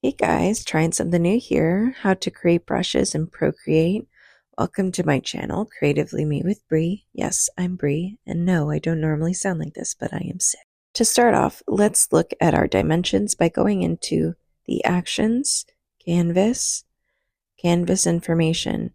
Hey guys, trying something new here. How to create brushes in Procreate. Welcome to my channel, Creatively Me with Bree. Yes, I'm Bree, and no, I don't normally sound like this, but I am sick. To start off, let's look at our dimensions by going into the Actions, Canvas, Canvas Information.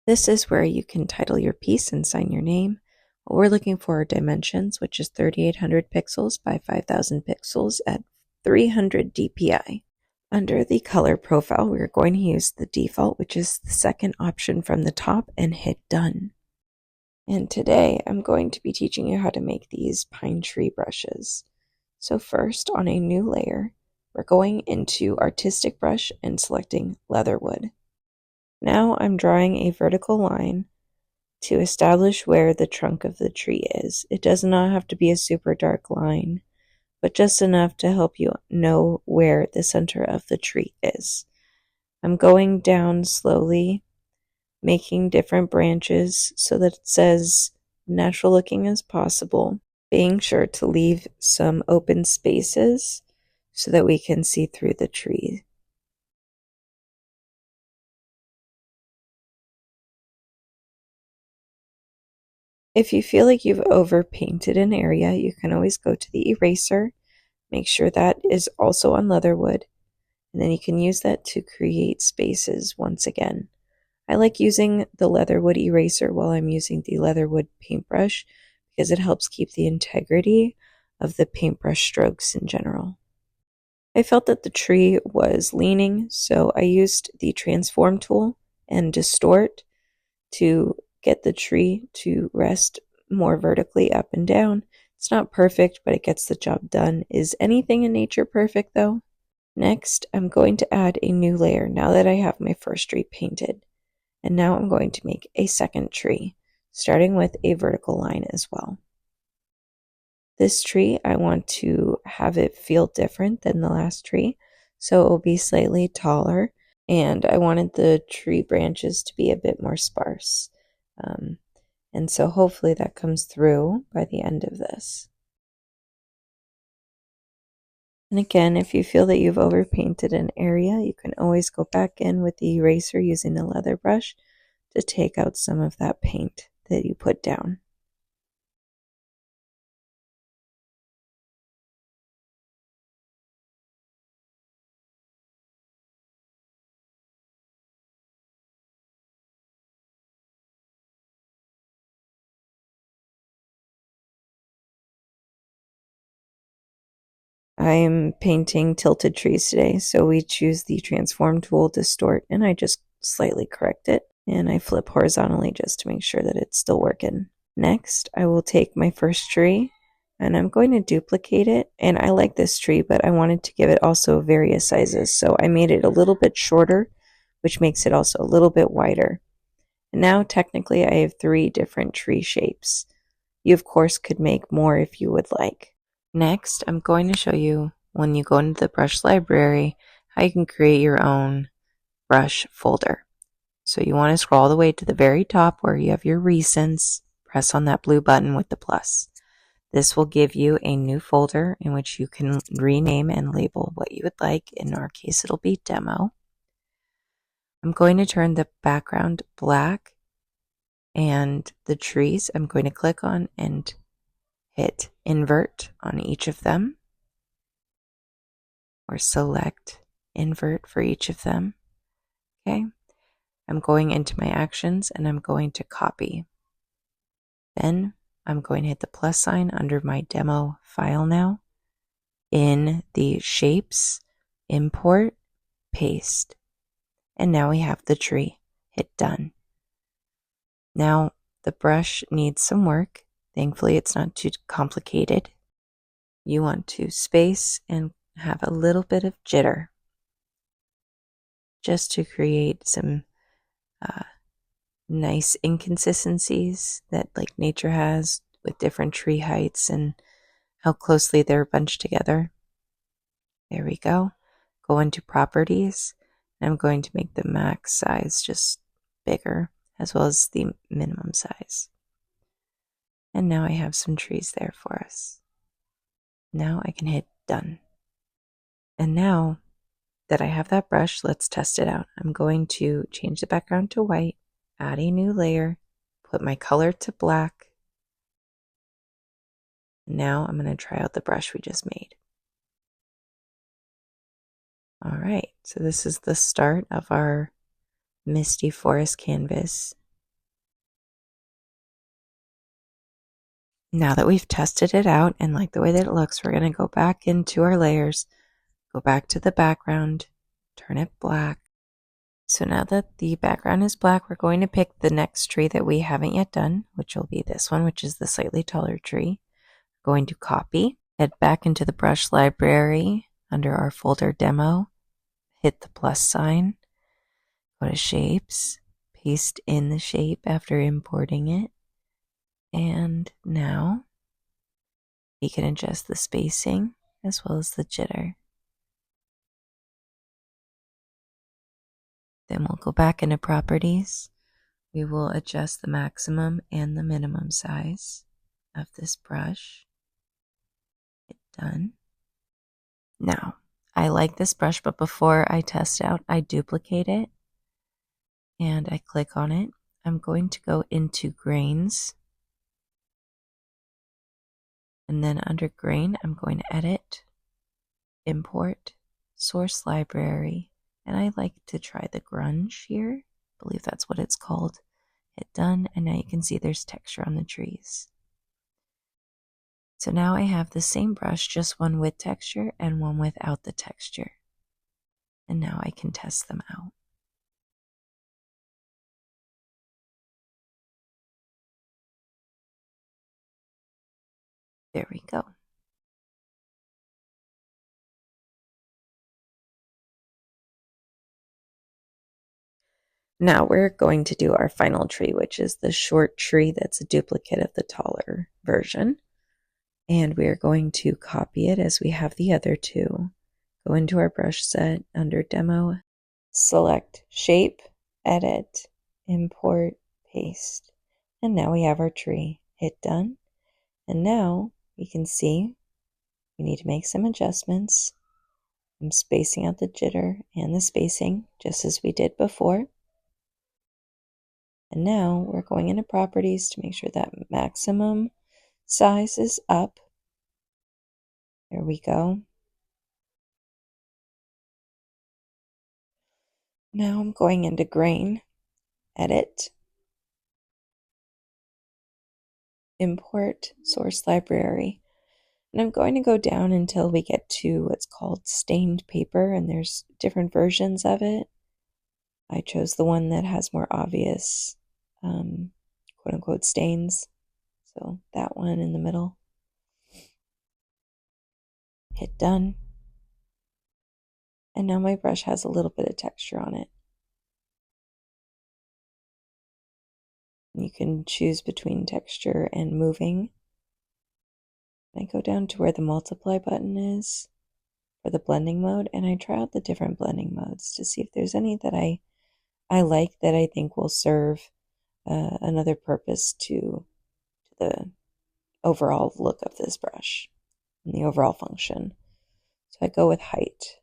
This is where you can title your piece and sign your name. What we're looking for are dimensions, which is 3800 pixels by 5000 pixels at 300 dpi. Under the color profile, we're going to use the default, which is the second option from the top, and hit done. And today I'm going to be teaching you how to make these pine tree brushes. So first, on a new layer, we're going into Artistic Brush and selecting Leatherwood. Now I'm drawing a vertical line to establish where the trunk of the tree is. It does not have to be a super dark line, but just enough to help you know where the center of the tree is. I'm going down slowly, making different branches so that it says natural looking as possible, being sure to leave some open spaces so that we can see through the tree. If you feel like you've overpainted an area, you can always go to the eraser, make sure that is also on Leatherwood, and then you can use that to create spaces once again. I like using the Leatherwood eraser while I'm using the Leatherwood paintbrush because it helps keep the integrity of the paintbrush strokes in general. I felt that the tree was leaning, so I used the transform tool and distort to get the tree to rest more vertically up and down. It's not perfect, but it gets the job done. Is anything in nature perfect though? Next, I'm going to add a new layer now that I have my first tree painted. And now I'm going to make a second tree, starting with a vertical line as well. This tree, I want to have it feel different than the last tree, so it will be slightly taller, and I wanted the tree branches to be a bit more sparse. And so hopefully that comes through by the end of this. And again, if you feel that you've overpainted an area, you can always go back in with the eraser using the leather brush to take out some of that paint that you put down. I am painting tilted trees today, so we choose the transform tool, distort, and I just slightly correct it, and I flip horizontally just to make sure that it's still working. Next, I will take my first tree, and I'm going to duplicate it, and I like this tree, but I wanted to give it also various sizes, so I made it a little bit shorter, which makes it also a little bit wider. And now, technically, I have 3 different tree shapes. You, of course, could make more if you would like. Next, I'm going to show you when you go into the brush library how you can create your own brush folder. So you want to scroll all the way to the very top where you have your recents, press on that blue button with the plus. This will give you a new folder in which you can rename and label what you would like. In our case, it'll be demo. I'm going to turn the background black, and the trees I'm going to click on and hit invert on each of them, or select invert for each of them. Okay, I'm going into my actions and I'm going to copy. Then I'm going to hit the plus sign under my demo file now. In the shapes, import, paste. And now we have the tree. Hit done. Now the brush needs some work. Thankfully, it's not too complicated. You want to space and have a little bit of jitter just to create some nice inconsistencies that like nature has with different tree heights and how closely they're bunched together. There we go. Go into properties. I'm going to make the max size just bigger as well as the minimum size. And now I have some trees there for us. Now I can hit done. And now that I have that brush, let's test it out. I'm going to change the background to white, add a new layer, put my color to black. Now I'm going to try out the brush we just made. All right, so this is the start of our misty forest canvas. Now that we've tested it out and like the way that it looks, we're going to go back into our layers, go back to the background, turn it black. So now that the background is black, we're going to pick the next tree that we haven't yet done, which will be this one, which is the slightly taller tree. We're going to copy, head back into the brush library under our folder demo, hit the plus sign, go to shapes, paste in the shape after importing it, and now we can adjust the spacing as well as the jitter. Then we'll go back into properties. We will adjust the maximum and the minimum size of this brush. Hit done. Now, I like this brush, but before I test out, I duplicate it and I click on it. I'm going to go into grains. And then under grain, I'm going to edit, import, source library. And I like to try the grunge here. I believe that's what it's called. Hit done, and now you can see there's texture on the trees. So now I have the same brush, just one with texture and one without the texture. And now I can test them out. There we go. Now we're going to do our final tree, which is the short tree that's a duplicate of the taller version. And we are going to copy it as we have the other two. Go into our brush set under demo, select shape, edit, import, paste. And now we have our tree. Hit done. And now we can see we need to make some adjustments. I'm spacing out the jitter and the spacing just as we did before. And now we're going into properties to make sure that maximum size is up. There we go. Now I'm going into grain, edit, import, source library. And I'm going to go down until we get to what's called stained paper, and there's different versions of it. I chose the one that has more obvious quote unquote stains. So that one in the middle. Hit done. And now my brush has a little bit of texture on it. You can choose between texture and moving. I go down to where the multiply button is for the blending mode, and I try out the different blending modes to see if there's any that I like that I think will serve another purpose to the overall look of this brush and the overall function. So I go with height.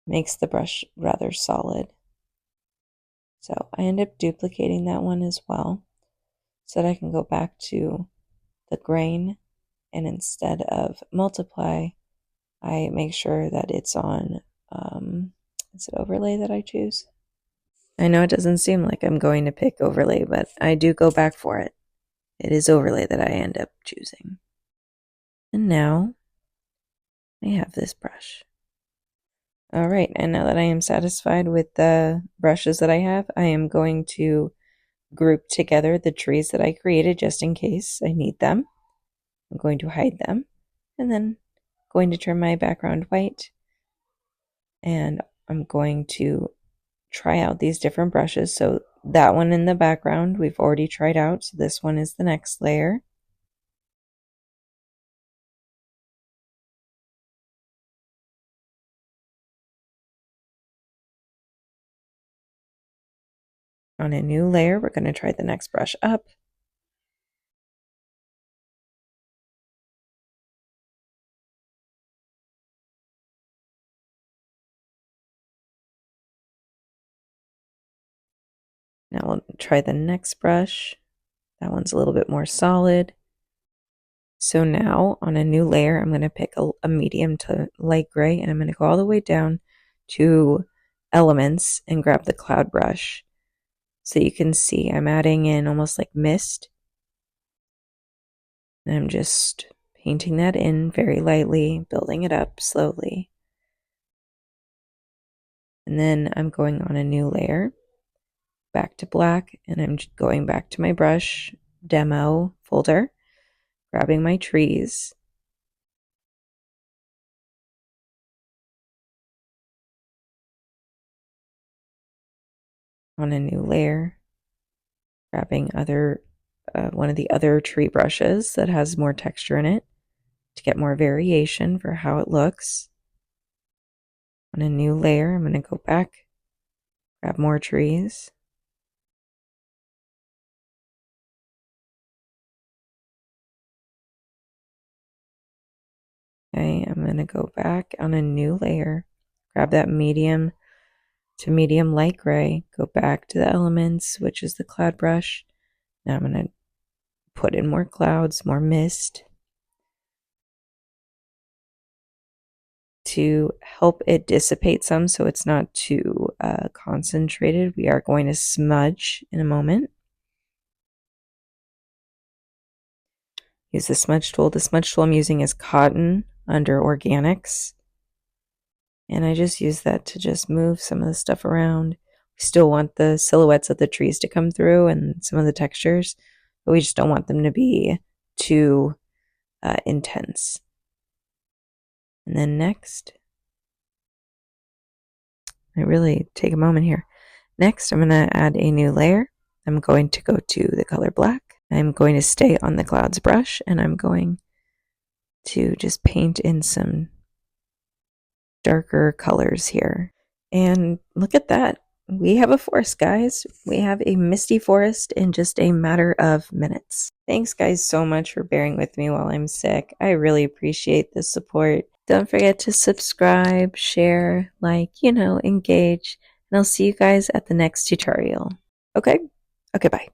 Makes the brush rather solid. So I end up duplicating that one as well so that I can go back to the grain, and instead of multiply, I make sure that it's on, is it overlay that I choose? I know it doesn't seem like I'm going to pick overlay, but I do go back for it. It is overlay that I end up choosing. And now I have this brush. All right, and now that I am satisfied with the brushes that I have, I am going to group together the trees that I created just in case I need them. I'm going to hide them, and then going to turn my background white, and I'm going to try out these different brushes. So that one in the background we've already tried out, so this one is the next layer. On a new layer, we're going to try the next brush up. Now we'll try the next brush. That one's a little bit more solid. So now on a new layer, I'm going to pick a medium to light gray, and I'm going to go all the way down to elements and grab the cloud brush. So you can see I'm adding in almost like mist. And I'm just painting that in very lightly, building it up slowly. And then I'm going on a new layer, back to black, and I'm going back to my brush demo folder, grabbing my trees. On a new layer, grabbing one of the other tree brushes that has more texture in it to get more variation for how it looks. On a new layer, I'm going to go back, grab more trees. Okay, I'm going to go back on a new layer, grab that medium to medium light gray, go back to the elements, which is the cloud brush. Now I'm going to put in more clouds, more mist to help it dissipate some so it's not too concentrated. We are going to smudge in a moment. Use the smudge tool. The smudge tool I'm using is cotton under organics. And I just use that to just move some of the stuff around. We still want the silhouettes of the trees to come through and some of the textures, but we just don't want them to be too intense. And then next, I really take a moment here. Next, I'm going to add a new layer. I'm going to go to the color black. I'm going to stay on the clouds brush, and I'm going to just paint in some darker colors here. And look at that. We have a forest, guys. We have a misty forest in just a matter of minutes. Thanks, guys, so much for bearing with me while I'm sick. I really appreciate the support. Don't forget to subscribe, share, like, engage. And I'll see you guys at the next tutorial. Okay? Okay, bye.